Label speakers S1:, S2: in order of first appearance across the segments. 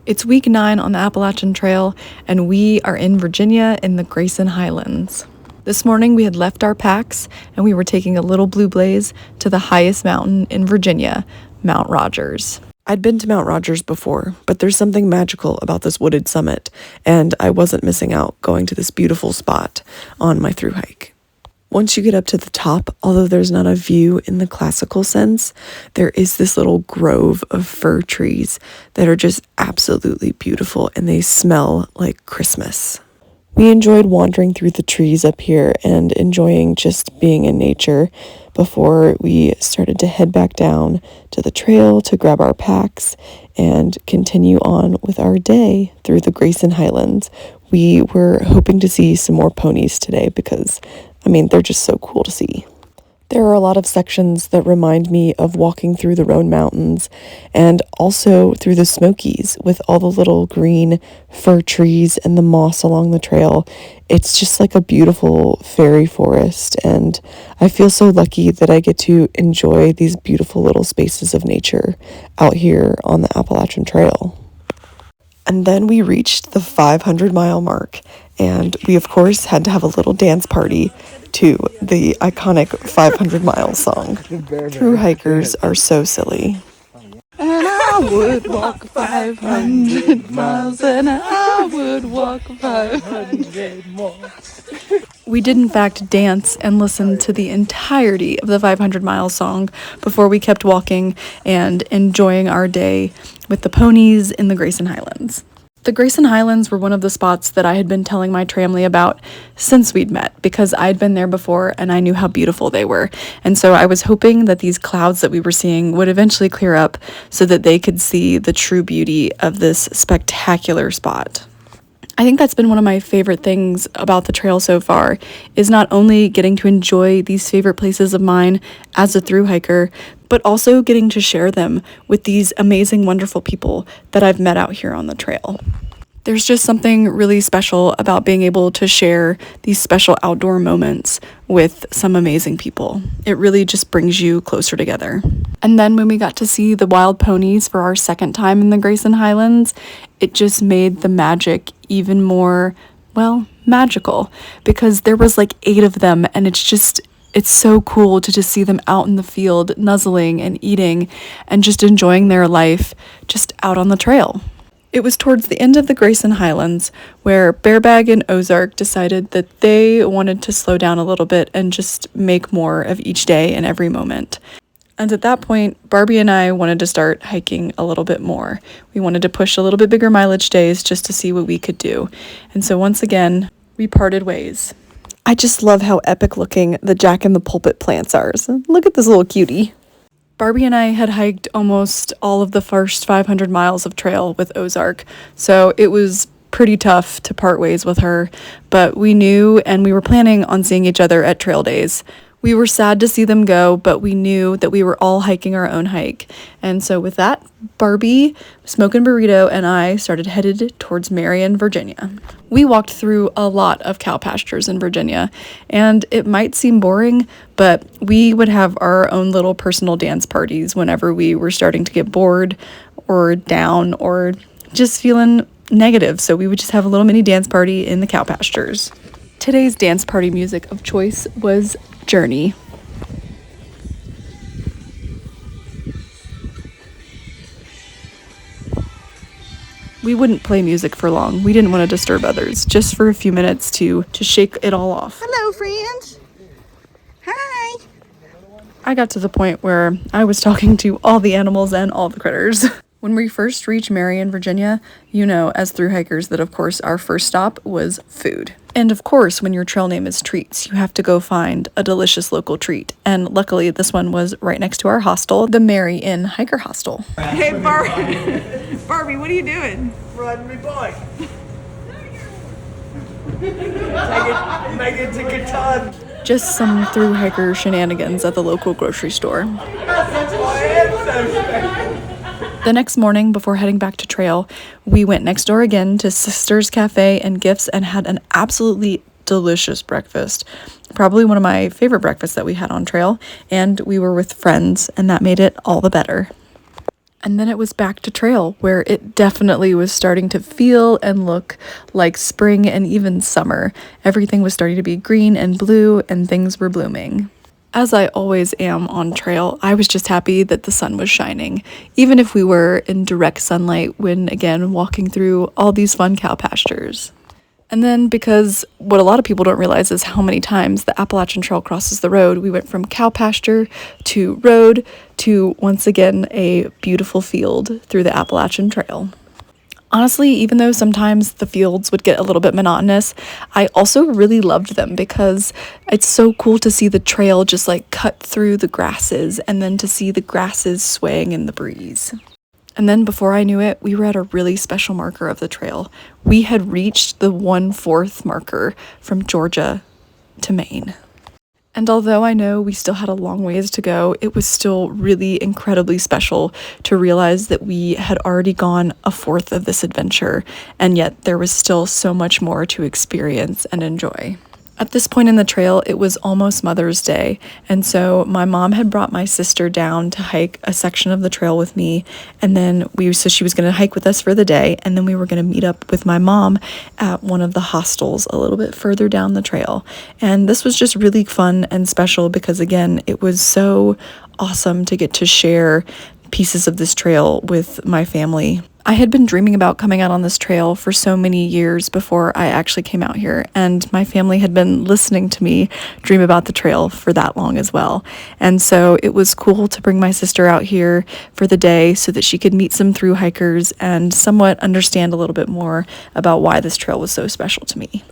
S1: It's week 9 on the Appalachian Trail, and we are in Virginia in the Grayson Highlands. This morning we had left our packs and we were taking a little blue blaze to the highest mountain in Virginia, Mount Rogers. I'd been to Mount Rogers before, but there's something magical about this wooded summit, and I wasn't missing out going to this beautiful spot on my through hike. Once you get up to the top, although there's not a view in the classical sense, there is this little grove of fir trees that are just absolutely beautiful, and they smell like Christmas. We enjoyed wandering through the trees up here and enjoying just being in nature before we started to head back down to the trail to grab our packs and continue on with our day through the Grayson Highlands. We were hoping to see some more ponies today because they're just so cool to see. There are a lot of sections that remind me of walking through the Roan Mountains and also through the Smokies with all the little green fir trees and the moss along the trail. It's just like a beautiful fairy forest, and I feel so lucky that I get to enjoy these beautiful little spaces of nature out here on the Appalachian Trail. And then we reached the 500-mile mark, and we of course had to have a little dance party to the iconic 500-mile song. True hikers are so silly. And I would walk 500 miles, and I would walk 500 more. We did in fact dance and listen to the entirety of the 500-mile song before we kept walking and enjoying our day with the ponies in the Grayson Highlands. The Grayson Highlands were one of the spots that I had been telling my tramily about since we'd met, because I'd been there before and I knew how beautiful they were. And so I was hoping that these clouds that we were seeing would eventually clear up so that they could see the true beauty of this spectacular spot. I think that's been one of my favorite things about the trail so far, is not only getting to enjoy these favorite places of mine as a thru hiker, but also getting to share them with these amazing, wonderful people that I've met out here on the trail. There's just something really special about being able to share these special outdoor moments with some amazing people. It really just brings you closer together. And then when we got to see the wild ponies for our second time in the Grayson Highlands, it just made the magic even more, magical, because there was like 8 of them, and it's so cool to just see them out in the field, nuzzling and eating and just enjoying their life just out on the trail. It was towards the end of the Grayson Highlands where Bearbag and Ozark decided that they wanted to slow down a little bit and just make more of each day and every moment. And at that point, Barbie and I wanted to start hiking a little bit more. We wanted to push a little bit bigger mileage days just to see what we could do. And so once again, we parted ways. I just love how epic looking the Jack in the Pulpit plants are. So look at this little cutie. Barbie and I had hiked almost all of the first 500 miles of trail with Ozark, so it was pretty tough to part ways with her, but we knew and we were planning on seeing each other at trail days. We were sad to see them go, but we knew that we were all hiking our own hike. And so with that, Barbie, Smokin' Burrito, and I started headed towards Marion, Virginia. We walked through a lot of cow pastures in Virginia, and it might seem boring, but we would have our own little personal dance parties whenever we were starting to get bored or down or just feeling negative. So we would just have a little mini dance party in the cow pastures. Today's dance party music of choice was Journey. We wouldn't play music for long. We didn't want to disturb others, just for a few minutes to shake it all off.
S2: Hello, friends. Hi.
S1: I got to the point where I was talking to all the animals and all the critters. When we first reached Marion, Virginia, as thru hikers, that of course our first stop was food. And of course, when your trail name is treats, you have to go find a delicious local treat. And luckily, this one was right next to our hostel, the Marion Hiker Hostel.
S2: Hey, Barbie, what are you doing?
S3: Riding my bike. Make it to Catan.
S1: Just some thru hiker shenanigans at the local grocery store.
S3: That's why I am so special.
S1: The next morning, before heading back to trail, we went next door again to Sister's Cafe and Gifts and had an absolutely delicious breakfast. Probably one of my favorite breakfasts that we had on trail, and we were with friends, and that made it all the better. And then it was back to trail, where it definitely was starting to feel and look like spring and even summer. Everything was starting to be green and blue, and things were blooming. As I always am on trail, I was just happy that the sun was shining, even if we were in direct sunlight when, again, walking through all these fun cow pastures. And then, because what a lot of people don't realize is how many times the Appalachian Trail crosses the road, we went from cow pasture to road to, once again, a beautiful field through the Appalachian Trail. Honestly, even though sometimes the fields would get a little bit monotonous, I also really loved them because it's so cool to see the trail just like cut through the grasses and then to see the grasses swaying in the breeze. And then before I knew it, we were at a really special marker of the trail. We had reached the 1/4 marker from Georgia to Maine. And although I know we still had a long ways to go, it was still really incredibly special to realize that we had already gone 1/4 of this adventure, and yet there was still so much more to experience and enjoy. At this point in the trail, it was almost Mother's Day, and so my mom had brought my sister down to hike a section of the trail with me, and then so she was going to hike with us for the day, and then we were going to meet up with my mom at one of the hostels a little bit further down the trail. And this was just really fun and special because, again, it was so awesome to get to share pieces of this trail with my family. I had been dreaming about coming out on this trail for so many years before I actually came out here, and my family had been listening to me dream about the trail for that long as well. And so it was cool to bring my sister out here for the day so that she could meet some thru hikers and somewhat understand a little bit more about why this trail was so special to me.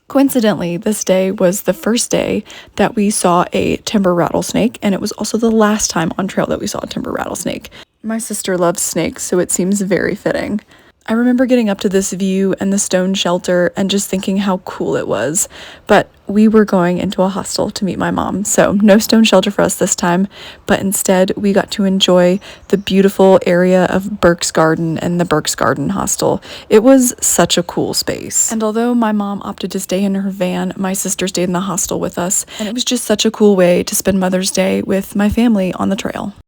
S1: Coincidentally, this day was the first day that we saw a timber rattlesnake, and it was also the last time on trail that we saw a timber rattlesnake. My sister loves snakes, so it seems very fitting. I remember getting up to this view and the stone shelter and just thinking how cool it was, but we were going into a hostel to meet my mom, so no stone shelter for us this time, but instead we got to enjoy the beautiful area of Burke's Garden and the Burke's Garden hostel. It was such a cool space. And although my mom opted to stay in her van, my sister stayed in the hostel with us, and it was just such a cool way to spend Mother's Day with my family on the trail.